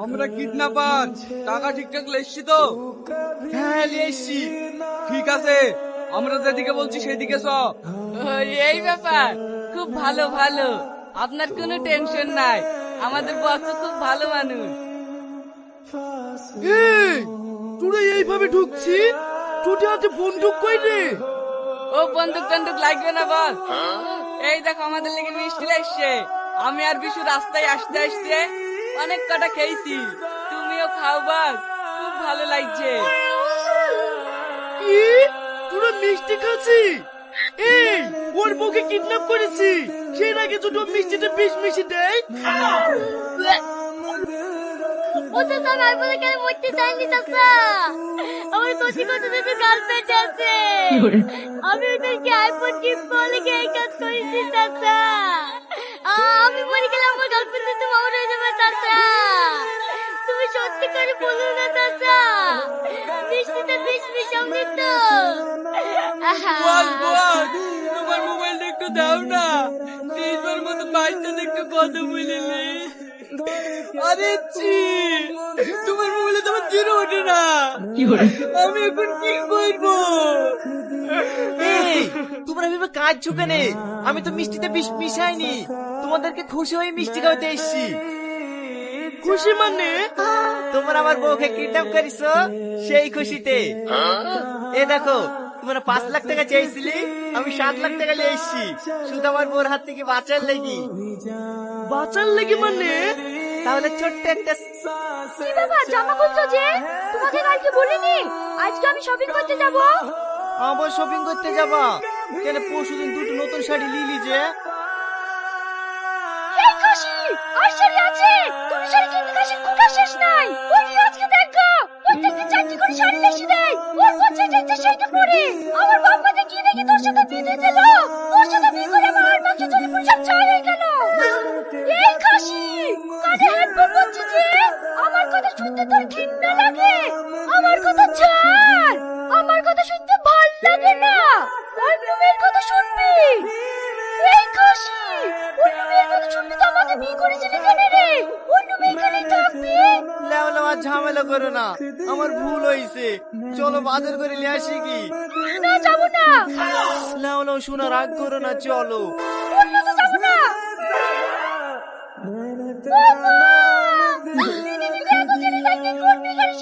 আমরা কিডন্যাপার, টাকা ঠিকঠাক লেসছি তো? হ্যাঁ লেসছি। ঠিক আছে, আমরা যেদিকে বলছি সেদিকে চ। এই ব্যাপার, খুব ভালো ভালো। আপনার কোনো টেনশন নাই, আমাদের বস খুব ভালো মানুষ। এই তোরা এইভাবে ঢুকছি, তোদের হাতে বন্দুক কই রে? ও বন্দুক টন্দুক লাগবে না বস। এই দেখো আমাদের লেগে মিষ্টি লাগছে। আমি আর বিশু রাস্তায় আসতে আসতে অনেক কটা খেয়েছি, তুমিও খাও বস, খুব ভালো লাগছে। কি তোরা মিষ্টি খাচ্ছি? এই ওর বউকে কিডন্যাপ করেছি, সেই আগে যদি ও মিষ্টিতে বিষ মিশিয়ে দেয়। ও চাচা আমি বলে কেন মরতে চাইনি চাচা, আমার কচি কচি দুটো গার্লফ্রেন্ড আছে, আমি ওদেরকে আইফোন গিফট বলে এই কাজ করেছি চাচা। আমি মরে গেলে আমার গার্লফ্রেন্ড তো মামা হয়ে যাবে চাচা, তুমি সত্যি করে বলো না চাচা, বৃষ্টিতে বিষ মিশাওনি তো? বস বস, তোমার মোবাইলটা একটু দাও না, শেষবার মতো বাচ্চাদের একটু কথা বলে নে। আরে ছি, তোমার মোবাইলে তোমার জিরো ওঠে না। আমি এখন কি করবো? এই তোমরা ভেবে কাজ ঝুঁকেনে, আমি তো মিষ্টিতে বিষ মিশাইনি, তোমাদেরকে খুশি হয়ে মিষ্টি খাওয়াতে এসেছি। খুশি মানে? তোমরা আমার বউকে কিডন্যাপ করেছো, সেই খুশিতে। এ দেখো, তোমরা 5 লাখ টাকা চেয়েছিলি, আমি 7 লাখ টাকা নিয়ে এসেছি, শুধু আমার বউর হাত থেকে বাঁচার লেগি। বাঁচার লেগি মানে? তাহলে ছোট্ট একটা। কি বাবা জামা খুলছো যে? তোমাকে কালকে বলিনি আজকে আমি শপিং করতে যাব? আবার শপিং করতে যাবা কেন? পরশুদিন দুটো নতুন শাড়ি লিলি যে। এই খুশি আর শাড়ি আছে, তুমি শাড়ি কিনতে কাশির কোটা শেষ নাই। ওই আজকে দেখো প্রত্যেকদিন 4টি করে শাড়ি লেসি দেয়, ওর পছন্দের ইচ্ছে সেইটা পরে। আমার বাবা যে কি দেখি তোর সাথে বিয়ে দিয়ে দিল, ওর সাথে বিয়ে করে আমার আর বাকি চলে পুরো সব ছাই হয়ে গেল। এই খুশি কানে হেডফোন বলছি যে, আমার কথা শুনতে তোর ঘৃণা লাগে? আমার কথা ছাড়, আমার কথা শুনতে ভাল লাগে না, অন্য মেয়ের কথা শুনবি। এই খুশি অন্য মেয়ের কথা শুনতে তো আমাকে বিয়ে করেছিলি কেন রে? অন্য মেয়েকে নিয়ে থাকবি? লেওলা আর ঝামেলা করো না, আমার ভুল হয়েছে, চলো বাজার করে নিয়ে আসি কি? না যাবো না। লেওলা শোনা রাগ করো না, চলো। বললো তো যাবো না। বাবা! দিদি দিদি এখন চলে যাইতে কোন বিকারি